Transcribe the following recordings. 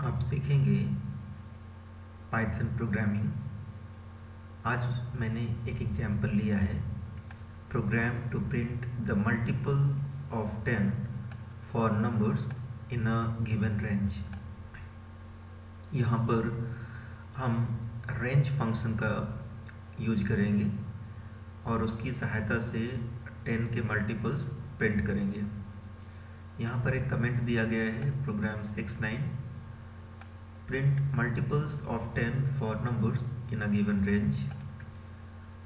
आप सीखेंगे Python programming. आज मैंने एक एग्जाम्पल लिया है, program to print the multiples of 10 for numbers in a given range. यहाँ पर हम रेंज फंक्शन का यूज करेंगे और उसकी सहायता से 10 के मल्टीपल्स प्रिंट करेंगे। यहाँ पर एक कमेंट दिया गया है, programme 6.9 print multiples of 10 for numbers in a given range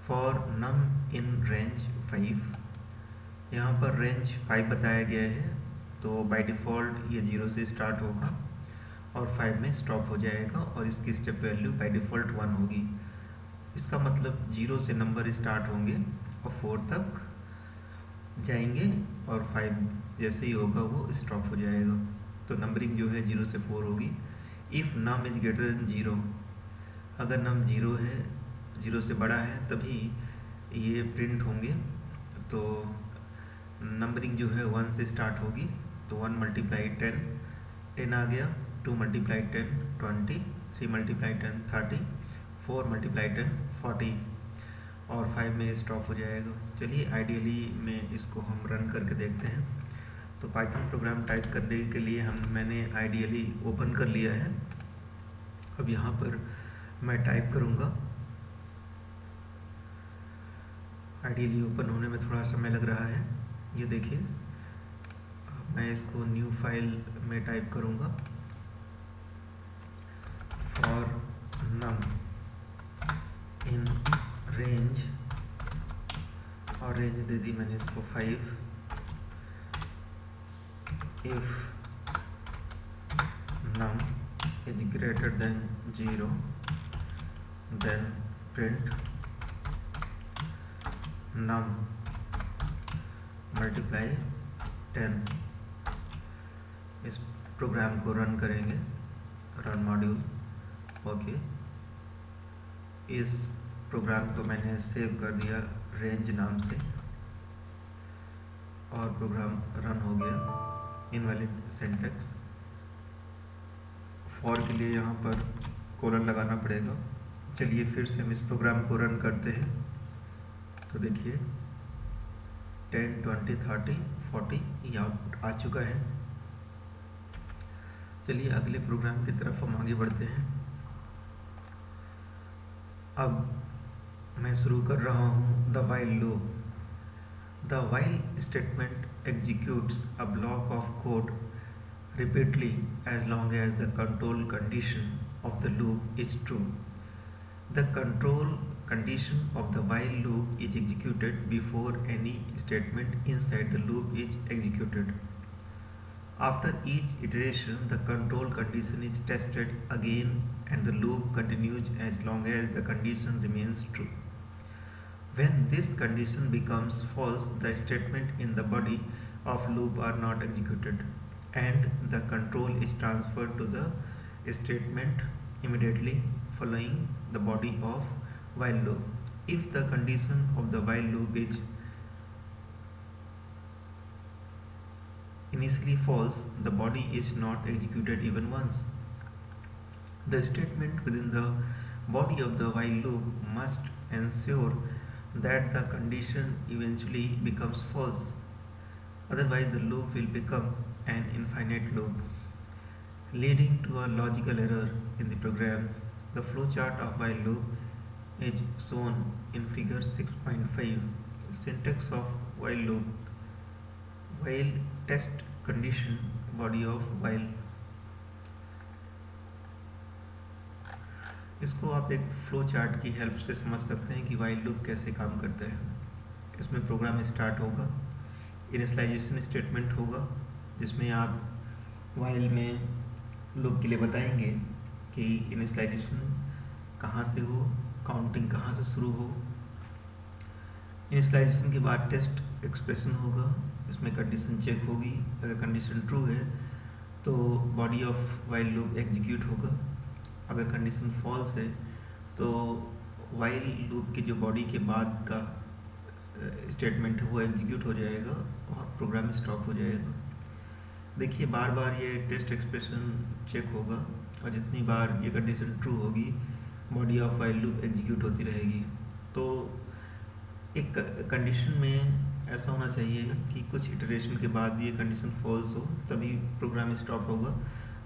for num in range 5। यहाँ पर रेंज 5 बताया गया है, तो बाय डिफ़ॉल्ट ये 0 से स्टार्ट होगा और 5 में स्टॉप हो जाएगा और इसकी स्टेप वैल्यू बाय डिफ़ॉल्ट 1 होगी। इसका मतलब 0 से नंबर स्टार्ट होंगे और 4 तक जाएंगे और 5 जैसे ही होगा वो स्टॉप हो जाएगा। तो नंबरिंग जो है 0 से 4 होगी। If num is greater than 0, अगर नम 0 है, 0 से बड़ा है, तभी ये प्रिंट होंगे। तो नंबरिंग जो है 1 से स्टार्ट होगी, तो 1 मल्टीप्लाई 10, 10 आ गया, 2 मल्टीप्लाई 10 20, 3 मल्टीप्लाई 10 30, 4 मल्टीप्लाई 10 40 और 5 में स्टॉप हो जाएगा। चलिए आइडियली में इसको हम रन करके देखते हैं। तो पाइथन प्रोग्राम टाइप करने के लिए मैंने आइडियली ओपन कर लिया है। अब यहाँ पर मैं टाइप करूँगा। आइडियली ओपन होने में थोड़ा समय लग रहा है, ये देखिए। मैं इसको न्यू फाइल में टाइप करूँगा, फॉर नम इन रेंज, और रेंज दे दी मैंने इसको 5। if num is greater than 0 then print num multiply 10। इस प्रोग्राम को रन करेंगे, रन मॉड्यूल। ओके, इस प्रोग्राम को मैंने सेव कर दिया रेंज नाम से और प्रोग्राम रन हो गया। इनवैलिड सिंटैक्स, फॉर के लिए यहाँ पर कोलन लगाना पड़ेगा। चलिए फिर से हम इस प्रोग्राम को रन करते हैं। तो देखिए 10 20 30 40 ये आउटपुट आ चुका है। चलिए अगले प्रोग्राम की तरफ हम आगे बढ़ते हैं। अब मैं शुरू कर रहा हूँ the while loop. The while statement executes a block of code repeatedly as long as the control condition of the loop is true. The control condition of the while loop is executed before any statement inside the loop is executed. After each iteration, the control condition is tested again and the loop continues as long as the condition remains true. When this condition becomes false, the statement in the body of loop are not executed and the control is transferred to the statement immediately following the body of while loop. If the condition of the while loop is initially false, the body is not executed even once. The statement within the body of the while loop must ensure that the condition eventually becomes false, otherwise the loop will become an infinite loop, leading to a logical error in the program. The flowchart of while loop is shown in figure 6.5. Syntax of while loop: while test condition, body of while। इसको आप एक flow chart की help से समझ सकते हैं कि while loop कैसे काम करता है। इसमें प्रोग्राम स्टार्ट होगा, इनिशियलाइजेशन स्टेटमेंट होगा जिसमें आप वाइल में लूप के लिए बताएंगे कि इनिशियलाइजेशन कहाँ से हो, काउंटिंग कहाँ से शुरू हो। इनिशियलाइजेशन के बाद टेस्ट एक्सप्रेशन होगा, इसमें कंडीशन चेक होगी। अगर कंडीशन ट्रू है तो body of while loop execute होगा। अगर कंडीशन फॉल्स है तो वाइल लूप की जो बॉडी के बाद का स्टेटमेंट है वो एग्जीक्यूट हो जाएगा और प्रोग्राम स्टॉप हो जाएगा। देखिए बार बार ये टेस्ट एक्सप्रेशन चेक होगा और जितनी बार ये कंडीशन ट्रू होगी body of while loop execute होती रहेगी। तो एक कंडीशन में ऐसा होना चाहिए कि कुछ इटरेशन के बाद ये कंडीशन फॉल्स हो तभी प्रोग्राम स्टॉप होगा,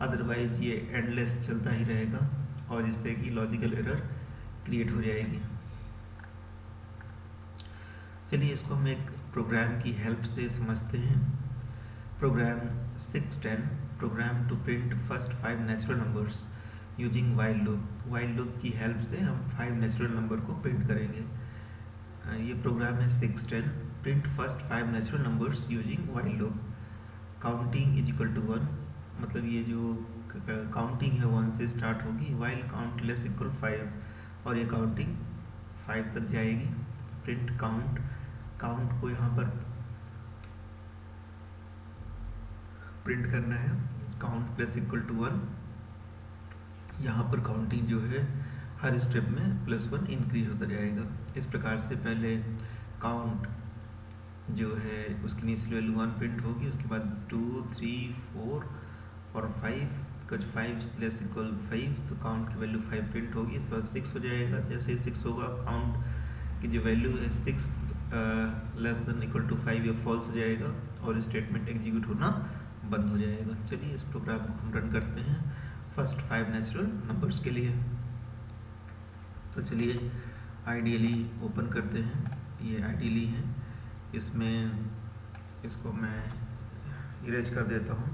अदरवाइज ये एंडलेस चलता ही रहेगा और जिससे कि लॉजिकल एरर क्रिएट हो जाएगी। चलिए इसको हम एक प्रोग्राम की हेल्प से समझते हैं। Program 610, program to print first 5 natural numbers using while loop. While loop की हेल्प से हम 5 नेचुरल नंबर को प्रिंट करेंगे। ये प्रोग्राम है 610, print first 5 natural numbers using while loop. Counting is equal to 1, मतलब ये जो काउंटिंग है 1 से स्टार्ट होगी, वाइल काउंट लेस इक्वल 5 और ये काउंटिंग 5 तक जाएगी। प्रिंट काउंट, काउंट को यहाँ पर प्रिंट करना है, काउंट प्लस इक्वल टू 1। यहाँ पर काउंटिंग जो है हर स्टेप में +1 इंक्रीज होता जाएगा। इस प्रकार से पहले काउंट जो है उसकी इनिशियल वैल्यू 1 प्रिंट होगी, उसके बाद 2, 3, 4 और 5, कुछ 5 लेस इक्वल 5 तो काउंट की वैल्यू 5 प्रिंट होगी। इसके बाद 6 हो जाएगा, जैसे ही 6 होगा काउंट की जो वैल्यू है 6 लेस देन इक्वल टू 5 ये फॉल्स हो जाएगा और स्टेटमेंट एग्जीक्यूट होना बंद हो जाएगा। चलिए इस प्रोग्राम को हम रन करते हैं फर्स्ट 5 नेचुरल नंबर्स के लिए। तो चलिए आइडियली ओपन करते हैं, ये आइडियली है, इसमें इसको मैं इरेज कर देता हूँ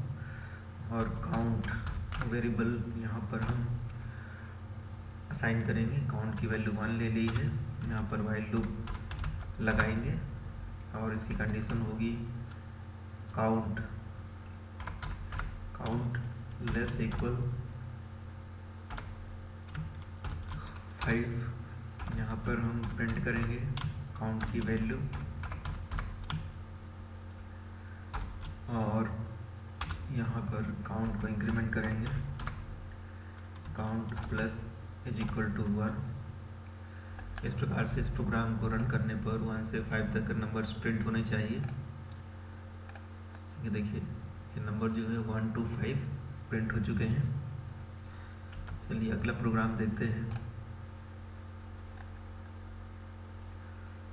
और काउंट वेरिएबल यहाँ पर हम असाइन करेंगे। काउंट की वैल्यू 1 ले ली है, यहाँ पर वाइल लूप लगाएंगे और इसकी कंडीशन होगी काउंट लेस इक्वल 5। यहाँ पर हम प्रिंट करेंगे काउंट की वैल्यू और यहाँ पर काउंट को इंक्रीमेंट करेंगे, count plus is equal to 1। इस प्रकार से इस प्रोग्राम को रन करने पर 1 से 5 तक नंबर्स प्रिंट होने चाहिए। ये देखिए ये नंबर जो है 1 to 5 प्रिंट हो चुके हैं। चलिए अगला प्रोग्राम देखते हैं।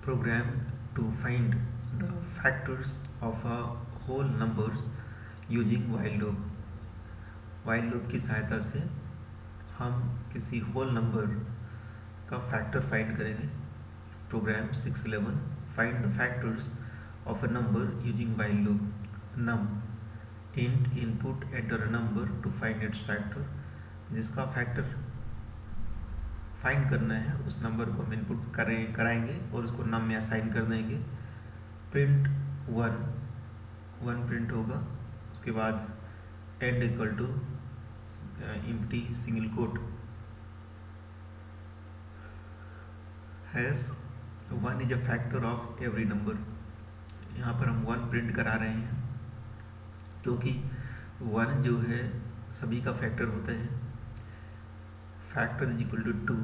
Program to find the factors of a whole numbers using while loop. While loop की सहायता से हम किसी होल नंबर का फैक्टर फाइंड करेंगे। Program 611, find the factors of a number using while loop. num int input enter a number to find its factor। जिसका factor find करना है उस नंबर को हम इनपुट कराएंगे और उसको नम में असाइन कर देंगे। प्रिंट 1 प्रिंट होगा, उसके बाद end equal to empty single quote has 1 is a factor of every number. यहाँ पर हम 1 प्रिंट करा रहे हैं क्योंकि 1 जो है सभी का फैक्टर होता है। फैक्टर इज इक्वल टू 2,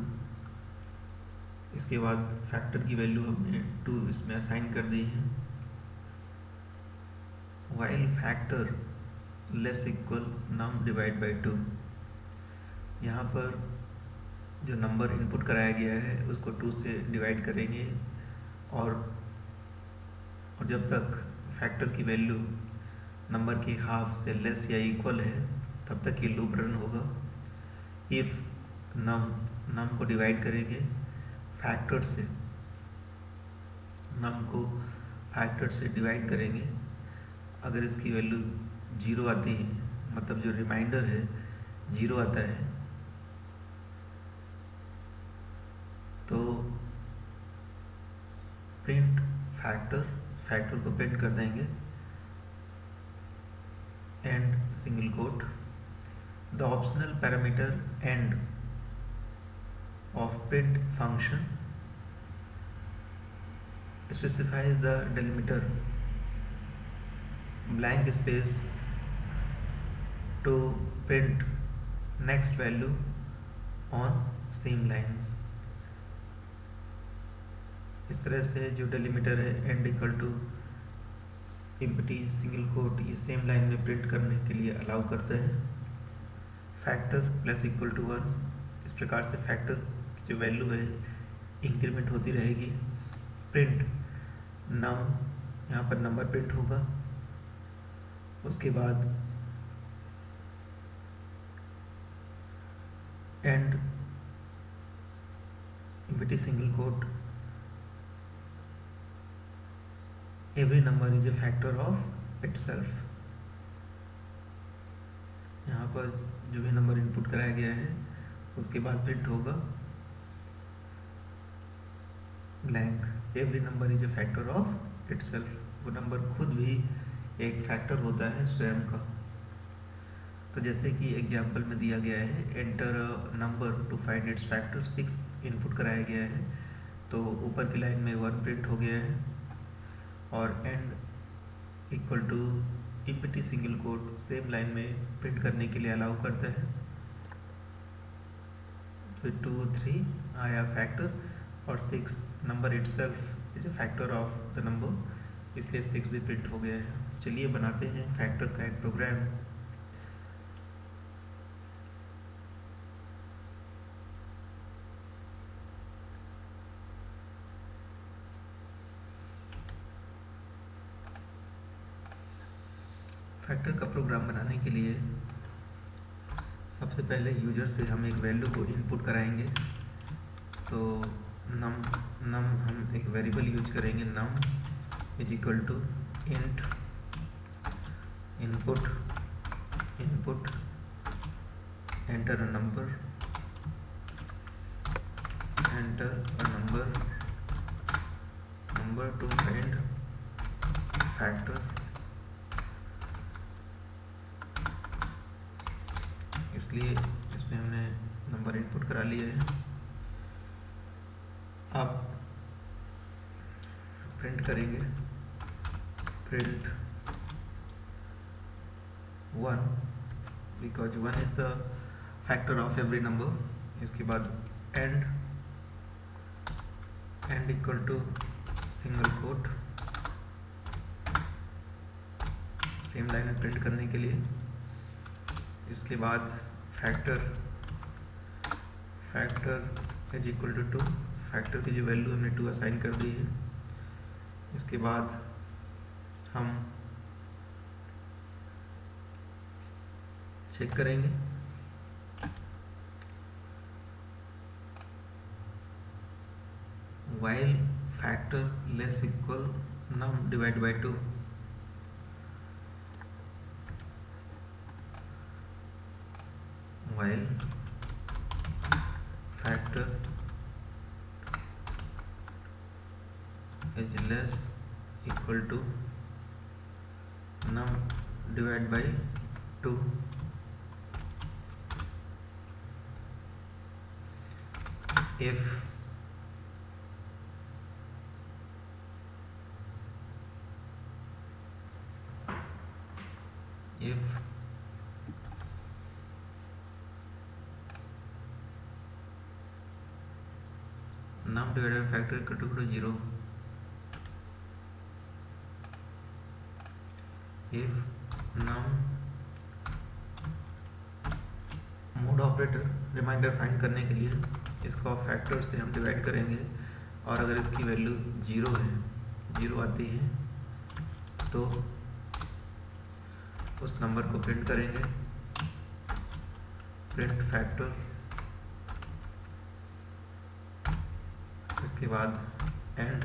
इसके बाद फैक्टर की वैल्यू हमने 2 इसमें असाइन कर दी है। While factor less equal num divide by 2। यहाँ पर जो नंबर इनपुट कराया गया है उसको 2 से डिवाइड करेंगे और जब तक फैक्टर की वैल्यू नंबर के हाफ से लेस या इक्वल है तब तक ये लूप रन होगा। इफ नम को डिवाइड करेंगे फैक्टर से, नम को फैक्टर से डिवाइड करेंगे, अगर इसकी वैल्यू 0 आती है, मतलब जो रिमाइंडर है 0 आता है, तो प्रिंट फैक्टर को प्रिंट कर देंगे and single quote. The optional parameter end of print function specifies the delimiter blank space to print next value on same line। इस तरह से जो डेलिमिटर है end equal to empty single quote ये same line में print करने के लिए अलाउ करता है। Factor plus equal to 1। इस प्रकार से फैक्टर की जो वैल्यू है इंक्रीमेंट होती रहेगी। प्रिंट नम, यहाँ पर नंबर प्रिंट होगा। उसके बाद and empty single coat, every number is a factor of itself. यहाँ पर जो भी नंबर इनपुट कराया गया है उसके बाद प्रिंट होगा blank, every number is a factor of itself. वो नंबर खुद भी एक फैक्टर होता है स्वयं का। तो जैसे कि एग्जाम्पल में दिया गया है, enter a number to find its factor, 6 input कराया गया है। तो ऊपर की लाइन में 1 प्रिंट हो गया है और end equal to empty single quote same line में प्रिंट करने के लिए अलाउ करता है। तो 2 3 आया फैक्टर और 6 number itself is a factor of the number, इसलिए 6 भी प्रिंट हो गया है। चलिए बनाते हैं फैक्टर का एक प्रोग्राम। फैक्टर का प्रोग्राम बनाने के लिए सबसे पहले यूजर से हम एक वैल्यू को इनपुट कराएंगे। तो नम हम एक वेरिएबल यूज करेंगे, num is equal to int input enter a number to find factor. इसलिए इसमें हमने नंबर इनपुट करा लिया है। अब प्रिंट करेंगे, print 1 because 1 is the factor of every number. इसके बाद end equal to single quote, same line में प्रिंट करने के लिए। इसके बाद factor is equal to 2, factor की जो वैल्यू हमने 2 असाइन कर दी है। इसके बाद हम चेक करेंगे while factor less equal num divide by 2। while factor is less equal to num divided by 2, if num divided by factor equal to 0, if num mod operator remainder find करने के लिए इसको फैक्टर से हम divide करेंगे और अगर इसकी वैल्यू 0 आती है तो उस नंबर को प्रिंट करेंगे, प्रिंट फैक्टर। इसके बाद end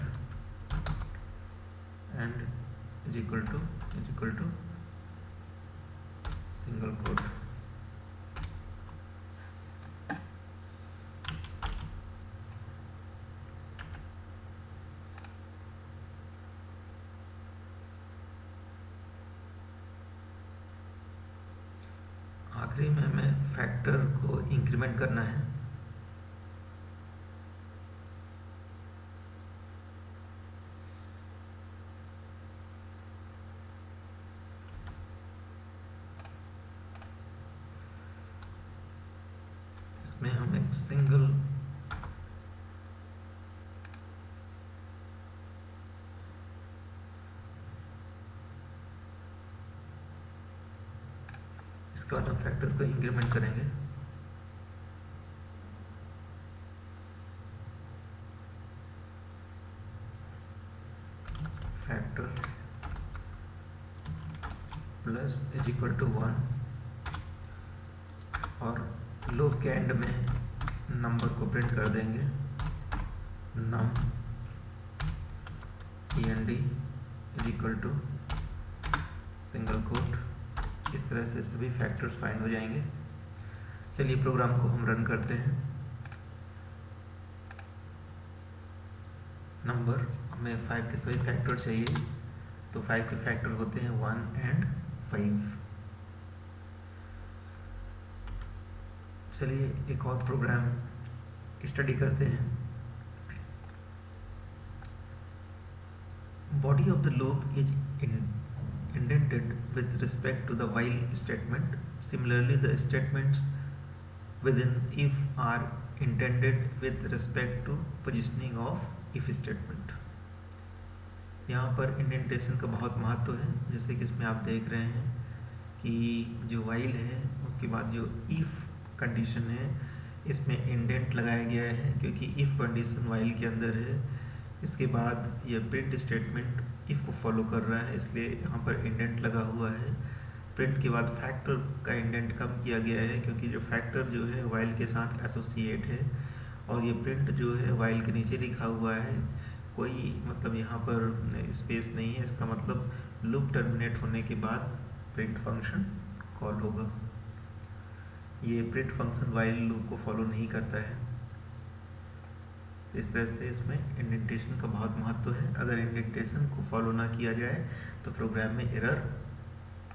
is equal to single quote. आखिरी में हमें फैक्टर को इंक्रीमेंट करना है। इसमें हम एक सिंगल इसके बाद हम फैक्टर को इंक्रीमेंट करेंगे। Factor plus is equal to 1 और लूप के एंड में नंबर को प्रिंट कर देंगे, num end is equal to single quote. इस तरह से सभी फैक्टर्स फाइंड हो जाएंगे। चलिए प्रोग्राम को हम रन करते हैं। नंबर हमें 5 के सभी फैक्टर चाहिए, तो 5 के फैक्टर होते हैं 1 एंड 5। चलिए एक और प्रोग्राम स्टडी करते हैं। Body of the loop is indented with respect to the while statement. Similarly, the statements within if are indented with respect to positioning of if statement. यहाँ पर इंडेंटेशन का बहुत महत्व है। जैसे कि इसमें आप देख रहे हैं कि जो while है उसके बाद जो if कंडीशन है इसमें इंडेंट लगाया गया है, क्योंकि if कंडीशन while के अंदर है। इसके बाद ये प्रिंट स्टेटमेंट इफ़ को फॉलो कर रहा है, इसलिए यहाँ पर इंडेंट लगा हुआ है। प्रिंट के बाद फैक्टर का इंडेंट कम किया गया है, क्योंकि जो फैक्टर जो है वाइल के साथ एसोसिएट है, और ये प्रिंट जो है वाइल के नीचे लिखा हुआ है। कोई मतलब यहाँ पर स्पेस नहीं है, इसका मतलब लूप टर्मिनेट होने के बाद प्रिंट फंक्शन कॉल होगा। ये प्रिंट फंक्शन वाइल लूप को फॉलो नहीं करता है। इस तरह से इसमें इंडेंटेशन का बहुत महत्व है। अगर इंडेंटेशन को फॉलो ना किया जाए तो प्रोग्राम में एरर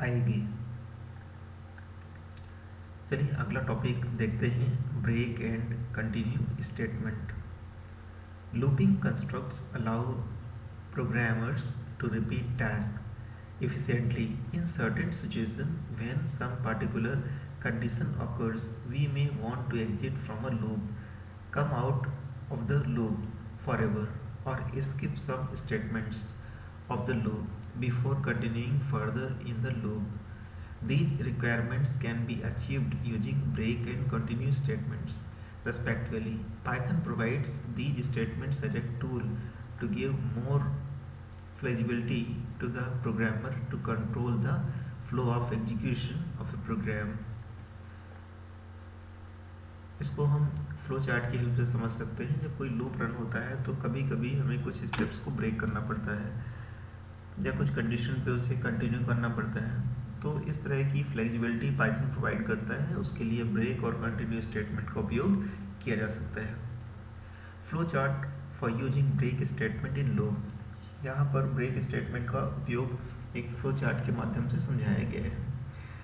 आएगी। चलिए अगला टॉपिक देखते हैं, break and continue statement. Looping constructs allow programmers to repeat task efficiently in certain situation. When some particular condition occurs, we may want to exit from a loop, come out of the loop forever, or skip some statements of the loop before continuing further in the loop. These requirements can be achieved using break and continue statements respectively. Python provides these statements as a tool to give more flexibility to the programmer to control the flow of execution of a program. इसको हम flow chart की help से समझ सकते हैं। जब कोई loop run होता है तो कभी कभी हमें कुछ स्टेप्स को ब्रेक करना पड़ता है, या कुछ कंडीशन पे उसे कंटिन्यू करना पड़ता है। तो इस तरह की फ्लेक्सिबिलिटी पाइथन प्रोवाइड करता है, उसके लिए ब्रेक और कंटिन्यू स्टेटमेंट का उपयोग किया जा सकता है। Flow chart for using break statement in loop. यहाँ पर ब्रेक स्टेटमेंट का उपयोग एक फ्लो चार्ट के माध्यम से समझाया गया है।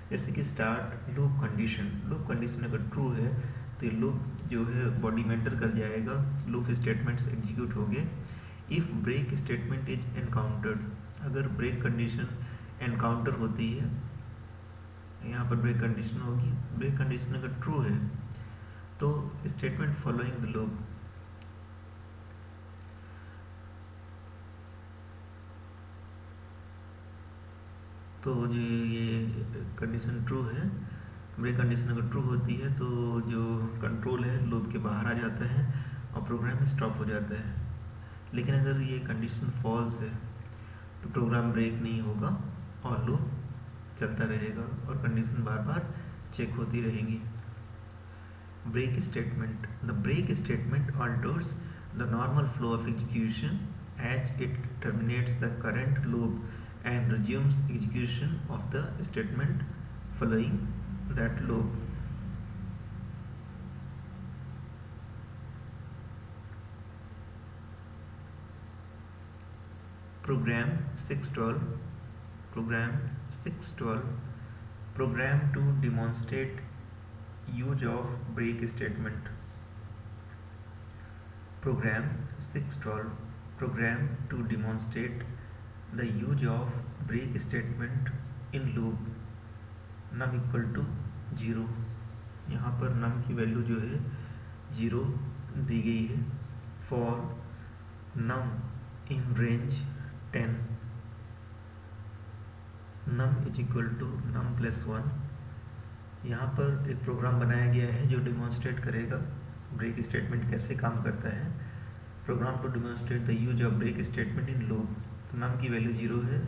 जैसे कि स्टार्ट लूप कंडीशन अगर ट्रू है तो ये लूप जो है बॉडी में एंटर कर जाएगा, लूप स्टेटमेंट्स एग्जीक्यूट होंगे। If break statement is encountered, अगर ब्रेक कंडीशन एनकाउंटर होती है, यहाँ पर ब्रेक कंडीशन होगी। ब्रेक कंडीशन अगर ट्रू है तो स्टेटमेंट फॉलोइंग द लूप, तो जो ये कंडीशन ट्रू है, ब्रेक कंडीशन अगर ट्रू होती है तो जो कंट्रोल है लूप के बाहर आ जाता है और प्रोग्राम स्टॉप हो जाता है। लेकिन अगर ये कंडीशन फॉल्स है तो प्रोग्राम ब्रेक नहीं होगा और लूप चलता रहेगा और कंडीशन बार बार चेक होती रहेंगी। Break statement, the break statement alters the normal flow of execution as it terminates the current loop and resumes execution of the statement following that loop. Program 612 program to demonstrate use of break statement. Program 612 program to demonstrate the use of break statement in loop num equal to 0। यहाँ पर num की value जो है 0 दी गई है। for num in range 10, num is equal to num plus 1 यहाँ पर एक प्रोग्राम बनाया गया है जो डिमॉन्स्ट्रेट करेगा ब्रेक स्टेटमेंट कैसे काम करता है। Program to demonstrate the use of break statement in loop. तो नम की वैल्यू 0 है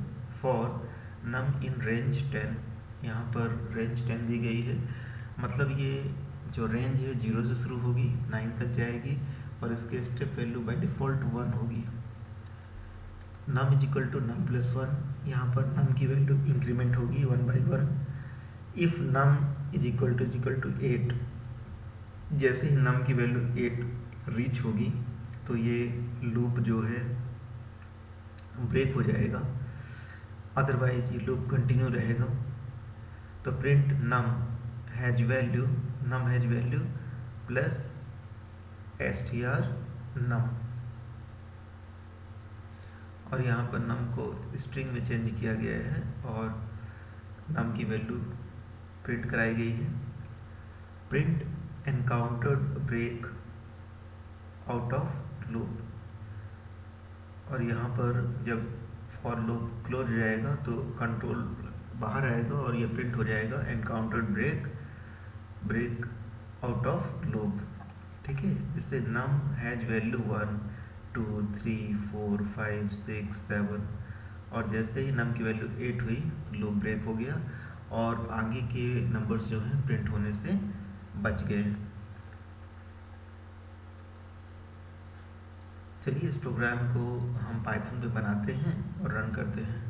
फॉर नम इन रेंज 10। यहाँ पर रेंज 10 दी गई है, मतलब ये जो रेंज है 0 से शुरू होगी 9 तक जाएगी और इसके स्टेप वैल्यू बाय डिफ़ॉल्ट 1 होगी। Num is equal to num plus 1। यहाँ पर नम की वैल्यू इंक्रीमेंट होगी 1/1। If num is equal to 8, जैसे ही नम की वैल्यू 8 रीच होगी तो ये लूप जो है ब्रेक हो जाएगा, अदरवाइज ये लूप कंटिन्यू रहेगा। तो print num has value plus str num, और यहाँ पर नम को स्ट्रिंग में चेंज किया गया है और नम की वैल्यू प्रिंट कराई गई है। Print encountered break out of loop, और यहाँ पर जब फॉर लूप क्लोज हो जाएगा तो कंट्रोल बाहर आएगा और ये प्रिंट हो जाएगा encountered break out of loop. ठीक है, इससे नम हैज वैल्यू 1 2 3 4 5 6 7, और जैसे ही नम की वैल्यू 8 हुई तो लूप ब्रेक हो गया और आगे के नंबर्स जो हैं प्रिंट होने से बच गए। चलिए इस प्रोग्राम को हम पाइथन पे बनाते हैं और रन करते हैं।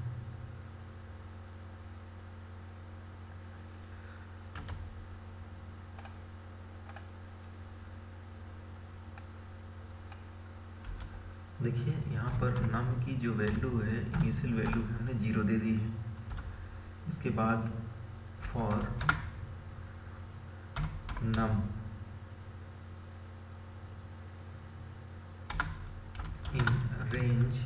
देखिए यहाँ पर नम की जो वैल्यू है, इनिशियल वैल्यू है, हमने 0 दे दी है। इसके बाद फॉर नम इन रेंज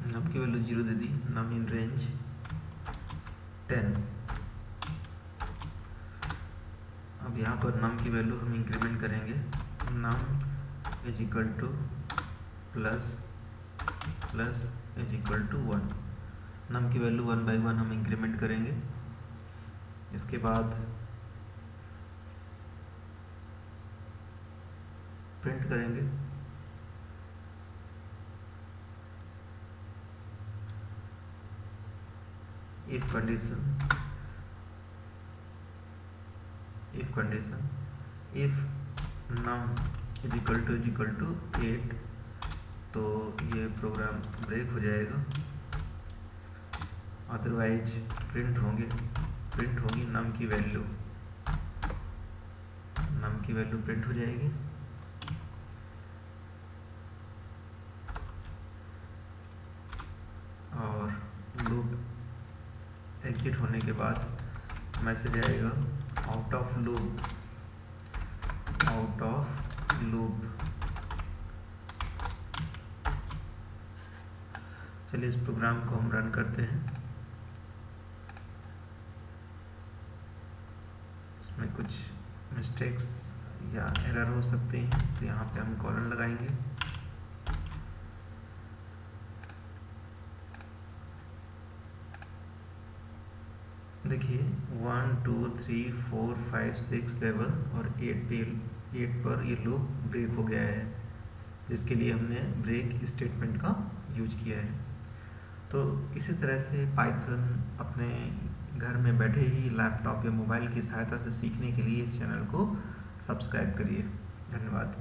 नम की value 0 they the, num in range 10। अब यहाँ पर नम की वैल्यू हम इंक्रीमेंट करेंगे, num is equal to plus is equal to 1। Num की वैल्यू 1/1 हम इंक्रीमेंट करेंगे। इसके बाद प्रिंट करेंगे if condition if num is equal to 8 तो ये प्रोग्राम ब्रेक हो जाएगा, अदरवाइज प्रिंट होगी नम की वैल्यू प्रिंट हो जाएगी। और लूप एग्जिट होने के बाद मैसेज आएगा आउट ऑफ लूप। चलिए इस प्रोग्राम को हम रन करते हैं। इसमें कुछ मिस्टेक्स या एरर हो सकते हैं, तो यहाँ पे हम कॉलन लगाएंगे। देखिए 1 2 3 4 5 6 7 और 8 पर ये लूप ब्रेक हो गया है, जिसके लिए हमने ब्रेक स्टेटमेंट का यूज किया है। तो इसी तरह से पाइथन अपने घर में बैठे ही लैपटॉप या मोबाइल की सहायता से सीखने के लिए इस चैनल को सब्सक्राइब करिए। धन्यवाद।